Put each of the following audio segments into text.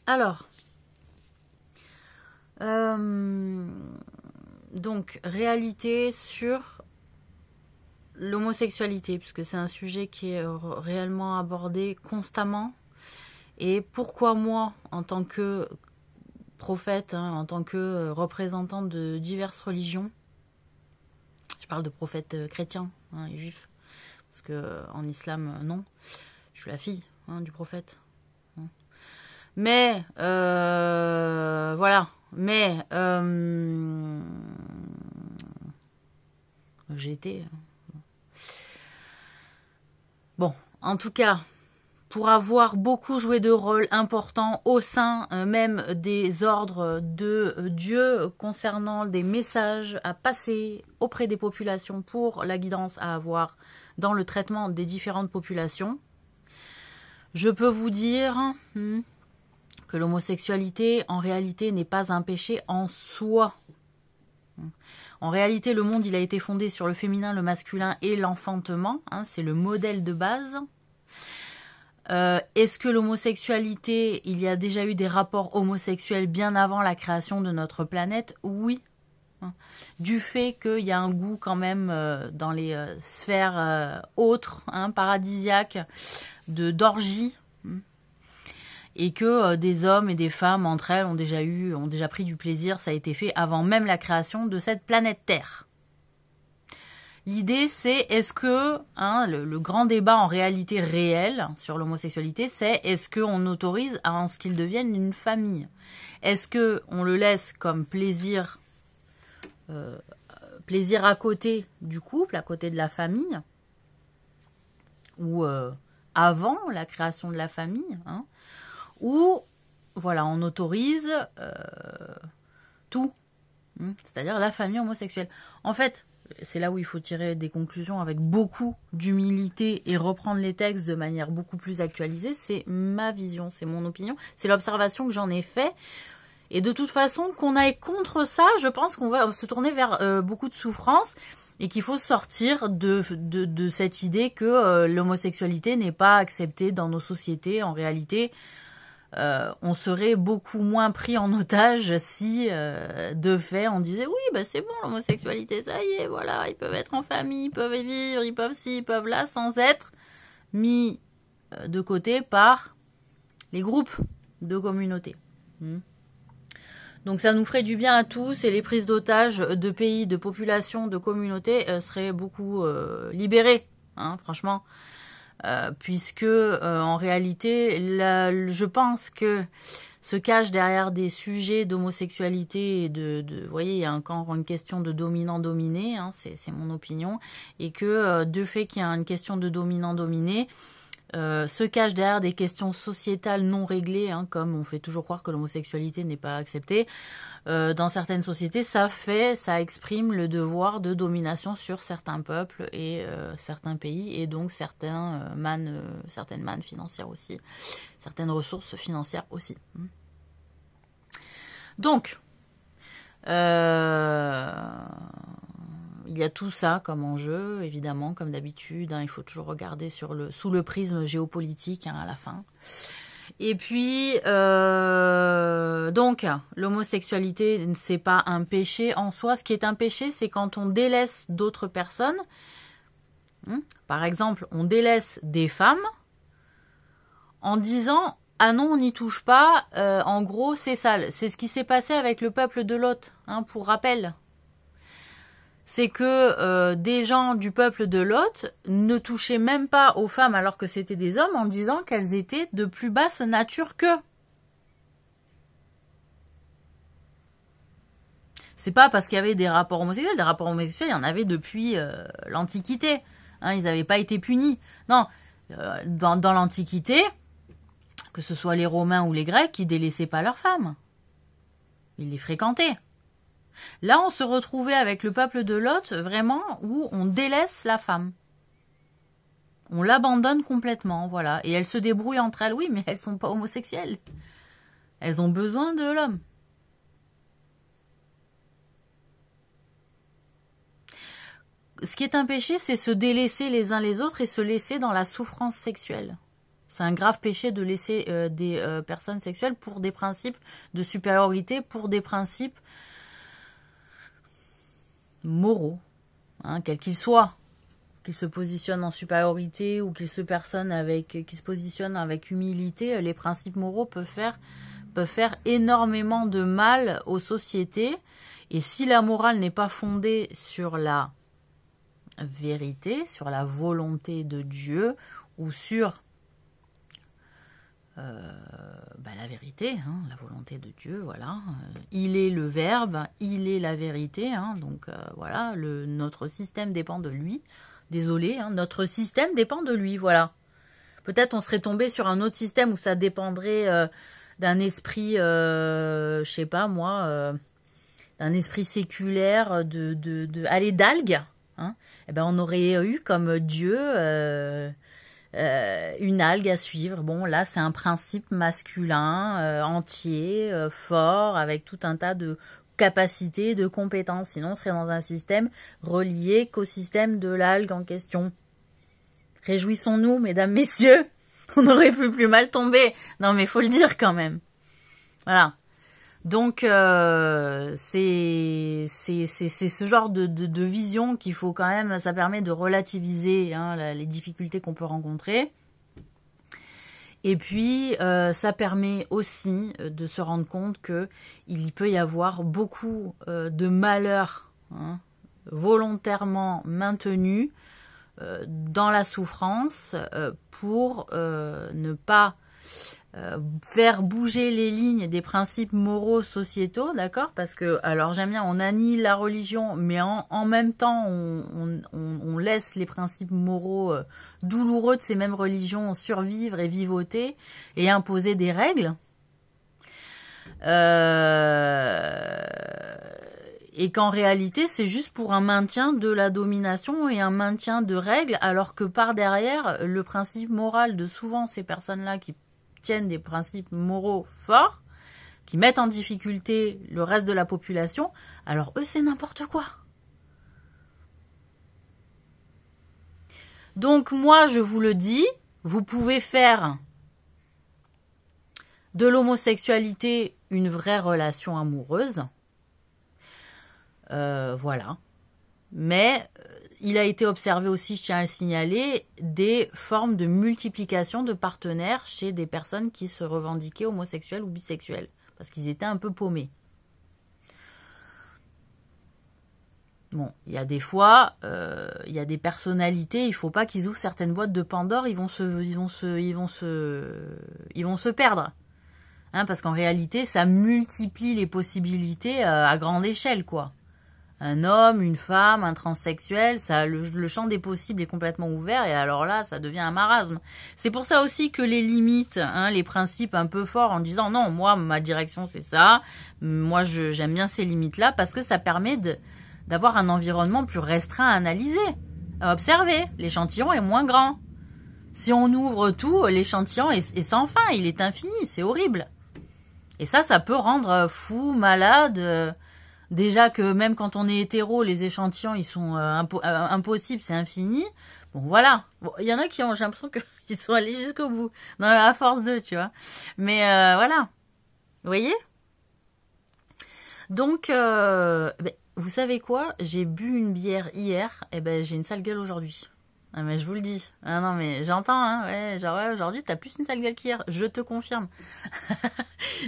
Alors, donc, réalité sur l'homosexualité, puisque c'est un sujet qui est réellement abordé constamment. Et pourquoi moi, en tant que prophète, hein, en tant que représentant de diverses religions, je parle de prophètes chrétiens hein, et juifs, parce que en islam, non, je suis la fille hein, du prophète. Hein. Mais, voilà, mais, j'ai été... Bon, en tout cas, pour avoir beaucoup joué de rôles importants au sein même des ordres de Dieu concernant des messages à passer auprès des populations pour la guidance à avoir dans le traitement des différentes populations, je peux vous dire que l'homosexualité en réalité n'est pas un péché en soi. En réalité, le monde il a été fondé sur le féminin, le masculin et l'enfantement, hein, c'est le modèle de base. Est-ce que l'homosexualité, il y a déjà eu des rapports homosexuels bien avant la création de notre planète? Oui. Du fait qu'il y a un goût quand même dans les sphères autres, hein, paradisiaques, d'orgie, et que des hommes et des femmes entre elles ont déjà pris du plaisir, ça a été fait avant même la création de cette planète Terre. L'idée, c'est est-ce que, hein, le grand débat en réalité réel sur l'homosexualité, c'est est-ce qu'on autorise à ce qu'il devienne une famille? Est-ce qu'on le laisse comme plaisir à côté du couple, à côté de la famille, ou avant la création de la famille, hein, ou voilà, on autorise tout, c'est-à-dire la famille homosexuelle. En fait, c'est là où il faut tirer des conclusions avec beaucoup d'humilité et reprendre les textes de manière beaucoup plus actualisée. C'est ma vision, c'est mon opinion, c'est l'observation que j'en ai fait. Et de toute façon, qu'on aille contre ça, je pense qu'on va se tourner vers beaucoup de souffrance et qu'il faut sortir de cette idée que l'homosexualité n'est pas acceptée dans nos sociétés. En réalité, on serait beaucoup moins pris en otage si, de fait, on disait oui, bah c'est bon, l'homosexualité, ça y est, voilà, ils peuvent être en famille, ils peuvent vivre, ils peuvent ci, ils peuvent là, sans être mis de côté par les groupes de communautés. Donc ça nous ferait du bien à tous et les prises d'otages de pays, de populations, de communautés seraient beaucoup libérées, hein, franchement. Puisque en réalité, je pense que se cache derrière des sujets d'homosexualité et vous voyez, il y a encore une question de dominant-dominé, hein, c'est mon opinion, et que de fait qu'il y a une question de dominant-dominé, se cache derrière des questions sociétales non réglées, hein, comme on fait toujours croire que l'homosexualité n'est pas acceptée. Dans certaines sociétés, ça exprime le devoir de domination sur certains peuples et certains pays, et donc certaines mannes financières aussi, certaines ressources financières aussi. Donc, il y a tout ça comme enjeu, évidemment, comme d'habitude, hein, il faut toujours regarder sous le prisme géopolitique, hein, à la fin. Et puis, donc, l'homosexualité, c'est pas un péché en soi. Ce qui est un péché, c'est quand on délaisse d'autres personnes. Par exemple, on délaisse des femmes en disant « Ah non, on n'y touche pas, en gros, c'est sale ». C'est ce qui s'est passé avec le peuple de Lot, hein, pour rappel. C'est que des gens du peuple de Lot ne touchaient même pas aux femmes alors que c'était des hommes en disant qu'elles étaient de plus basse nature qu'eux. C'est pas parce qu'il y avait des rapports homosexuels. Des rapports homosexuels, il y en avait depuis l'Antiquité. Hein, ils n'avaient pas été punis. Non, dans l'Antiquité, que ce soit les Romains ou les Grecs, ils délaissaient pas leurs femmes. Ils les fréquentaient. Là, on se retrouvait avec le peuple de Lot, vraiment, où on délaisse la femme. On l'abandonne complètement, voilà. Et elles se débrouillent entre elles, oui, mais elles sont pas homosexuelles. Elles ont besoin de l'homme. Ce qui est un péché, c'est se délaisser les uns les autres et se laisser dans la souffrance sexuelle. C'est un grave péché de laisser des personnes sexuelles pour des principes de supériorité, pour des principes moraux, hein, quels qu'ils soient, qu'ils se positionnent en supériorité ou qu'ils se positionnent avec humilité. Les principes moraux peuvent faire énormément de mal aux sociétés. Et si la morale n'est pas fondée sur la vérité, sur la volonté de Dieu ou sur la vérité, hein, la volonté de Dieu, voilà. Il est le Verbe, il est la vérité, hein, donc voilà, notre système dépend de lui. Désolé, hein, notre système dépend de lui, voilà. Peut-être on serait tombé sur un autre système où ça dépendrait d'un esprit, je sais pas moi, d'un esprit séculaire, d'algues, hein. Eh ben on aurait eu comme Dieu une algue à suivre. Bon, là, c'est un principe masculin, entier, fort, avec tout un tas de capacités, de compétences. Sinon, on serait dans un système relié qu'au système de l'algue en question. Réjouissons-nous, mesdames, messieurs. On aurait pu plus mal tomber. Non, mais faut le dire quand même. Voilà. Donc, c'est ce genre de vision qu'il faut quand même, ça permet de relativiser, hein, les difficultés qu'on peut rencontrer. Et puis, ça permet aussi de se rendre compte qu'il peut y avoir beaucoup de malheurs, hein, volontairement maintenus dans la souffrance pour ne pas faire bouger les lignes des principes moraux sociétaux, d'accord? Parce que, alors j'aime bien, on annihile la religion, mais en même temps, on laisse les principes moraux douloureux de ces mêmes religions survivre et vivoter et imposer des règles. Et qu'en réalité, c'est juste pour un maintien de la domination et un maintien de règles, alors que par derrière, le principe moral de souvent ces personnes-là qui tiennent des principes moraux forts, qui mettent en difficulté le reste de la population, alors eux, c'est n'importe quoi. Donc moi, je vous le dis, vous pouvez faire de l'homosexualité une vraie relation amoureuse. Voilà. Mais il a été observé aussi, je tiens à le signaler, des formes de multiplication de partenaires chez des personnes qui se revendiquaient homosexuelles ou bisexuelles, parce qu'ils étaient un peu paumés. Bon, il y a des fois, il y a des personnalités, il faut pas qu'ils ouvrent certaines boîtes de Pandore, ils vont se perdre. Hein, parce qu'en réalité, ça multiplie les possibilités à grande échelle, quoi. Un homme, une femme, un transsexuel, le champ des possibles est complètement ouvert et alors là, ça devient un marasme. C'est pour ça aussi que les limites, hein, les principes un peu forts en disant non, moi, ma direction, c'est ça, moi, j'aime bien ces limites-là parce que ça permet d'avoir un environnement plus restreint à analyser, à observer. L'échantillon est moins grand. Si on ouvre tout, l'échantillon est sans fin, il est infini, c'est horrible. Et ça peut rendre fou, malade. Déjà que même quand on est hétéro, les échantillons, ils sont impossibles, c'est infini. Bon, voilà. Bon, il y en a qui ont, j'ai l'impression qu'ils sont allés jusqu'au bout. Non, à force d'eux, tu vois. Mais voilà. Vous voyez? Donc, vous savez quoi? J'ai bu une bière hier, et j'ai une sale gueule aujourd'hui. Ah, mais je vous le dis. Ah non, mais j'entends, hein. Ouais, genre, ouais, aujourd'hui, t'as plus une sale gueule qu'hier. Je te confirme.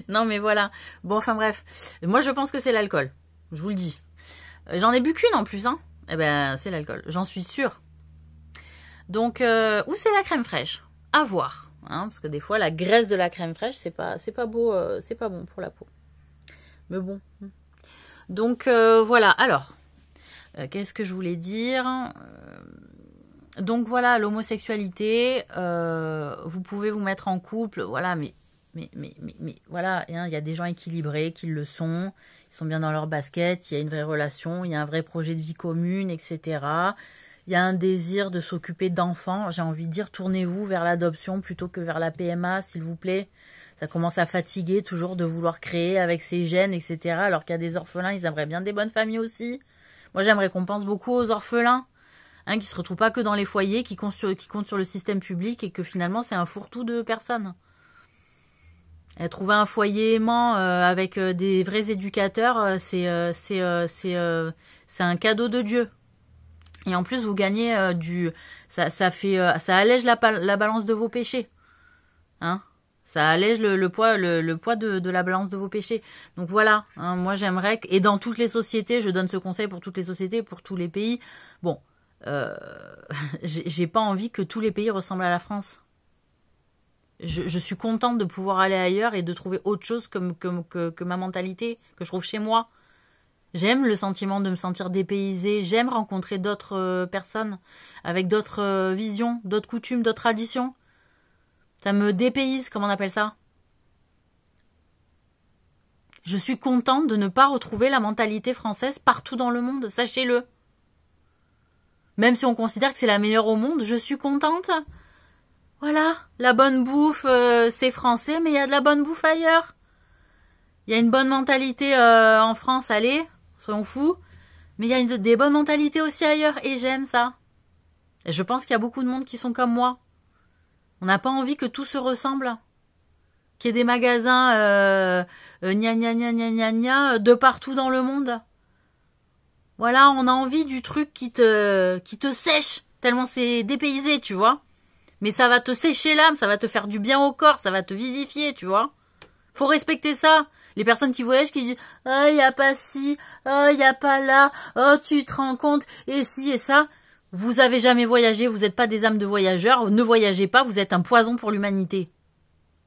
Non, mais voilà. Bon, enfin bref. Moi, je pense que c'est l'alcool. Je vous le dis. J'en ai bu qu'une en plus, hein. C'est l'alcool. J'en suis sûre. Donc, ou c'est la crème fraîche. À voir. Hein, parce que des fois, la graisse de la crème fraîche, c'est pas beau, c'est pas bon pour la peau. Mais bon. Donc, voilà. Alors, qu'est-ce que je voulais dire? Donc, voilà, l'homosexualité, vous pouvez vous mettre en couple, voilà, mais voilà, hein, il y a des gens équilibrés qui le sont. Ils sont bien dans leur basket, il y a une vraie relation, il y a un vrai projet de vie commune, etc. Il y a un désir de s'occuper d'enfants. J'ai envie de dire, tournez-vous vers l'adoption plutôt que vers la PMA, s'il vous plaît. Ça commence à fatiguer toujours de vouloir créer avec ses gènes, etc. Alors qu'il y a des orphelins, ils aimeraient bien des bonnes familles aussi. Moi, j'aimerais qu'on pense beaucoup aux orphelins. Hein, qui se retrouve pas que dans les foyers, qui compte sur le système public et que finalement c'est un fourre-tout de personnes. Trouver un foyer aimant avec des vrais éducateurs, c'est un cadeau de Dieu. Et en plus, vous gagnez ça allège la balance de vos péchés. Hein? Ça allège le poids de la balance de vos péchés. Donc voilà, hein, moi j'aimerais et dans toutes les sociétés, je donne ce conseil pour toutes les sociétés, pour tous les pays. Bon, j'ai pas envie que tous les pays ressemblent à la France. Je suis contente de pouvoir aller ailleurs et de trouver autre chose que ma mentalité, que je trouve chez moi. J'aime le sentiment de me sentir dépaysée, j'aime rencontrer d'autres personnes avec d'autres visions, d'autres coutumes, d'autres traditions. Ça me dépayse, comment on appelle ça? Je suis contente de ne pas retrouver la mentalité française partout dans le monde, sachez-le. Même si on considère que c'est la meilleure au monde, je suis contente. Voilà, la bonne bouffe, c'est français, mais il y a de la bonne bouffe ailleurs. Il y a une bonne mentalité en France, allez, soyons fous. Mais il y a des bonnes mentalités aussi ailleurs, et j'aime ça. Et je pense qu'il y a beaucoup de monde qui sont comme moi. On n'a pas envie que tout se ressemble. Qu'il y ait des magasins gna gna gna gna gna gna de partout dans le monde. Voilà, on a envie du truc qui te sèche, tellement c'est dépaysé, tu vois. Mais ça va te sécher l'âme, ça va te faire du bien au corps, ça va te vivifier, tu vois. Faut respecter ça. Les personnes qui voyagent, qui disent « Oh, y a pas ci, oh, y a pas là, oh, tu te rends compte, et ci et ça ». Vous avez jamais voyagé, vous n'êtes pas des âmes de voyageurs, ne voyagez pas, vous êtes un poison pour l'humanité.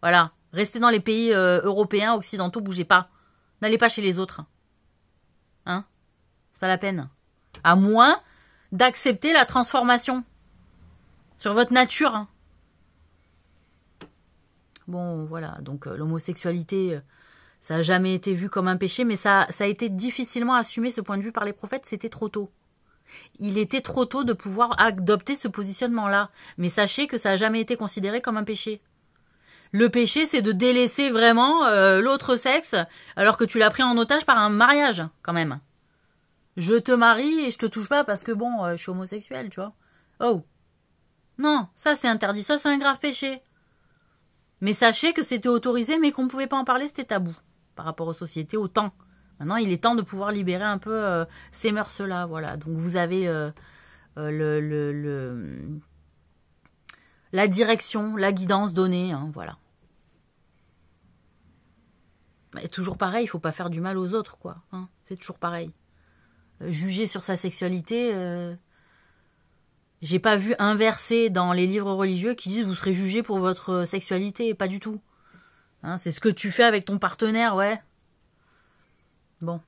Voilà. Restez dans les pays européens, occidentaux, bougez pas. N'allez pas chez les autres. Hein? C'est pas la peine. À moins d'accepter la transformation sur votre nature. Hein. Bon, voilà. Donc, l'homosexualité, ça n'a jamais été vu comme un péché, mais ça a été difficilement assumé, ce point de vue, par les prophètes. C'était trop tôt. Il était trop tôt de pouvoir adopter ce positionnement-là. Mais sachez que ça n'a jamais été considéré comme un péché. Le péché, c'est de délaisser vraiment l'autre sexe, alors que tu l'as pris en otage par un mariage, quand même. Je te marie et je te touche pas parce que, bon, je suis homosexuel, tu vois. Oh. Non, ça c'est interdit, ça c'est un grave péché. Mais sachez que c'était autorisé, mais qu'on ne pouvait pas en parler, c'était tabou. Par rapport aux sociétés, au temps. Maintenant, il est temps de pouvoir libérer un peu ces mœurs-là, voilà. Donc vous avez la direction, la guidance donnée, hein, voilà. Et toujours pareil, il faut pas faire du mal aux autres, quoi. Hein, c'est toujours pareil. Juger sur sa sexualité, j'ai pas vu un verset dans les livres religieux qui disent vous serez jugé pour votre sexualité, pas du tout. Hein, c'est ce que tu fais avec ton partenaire, ouais. Bon.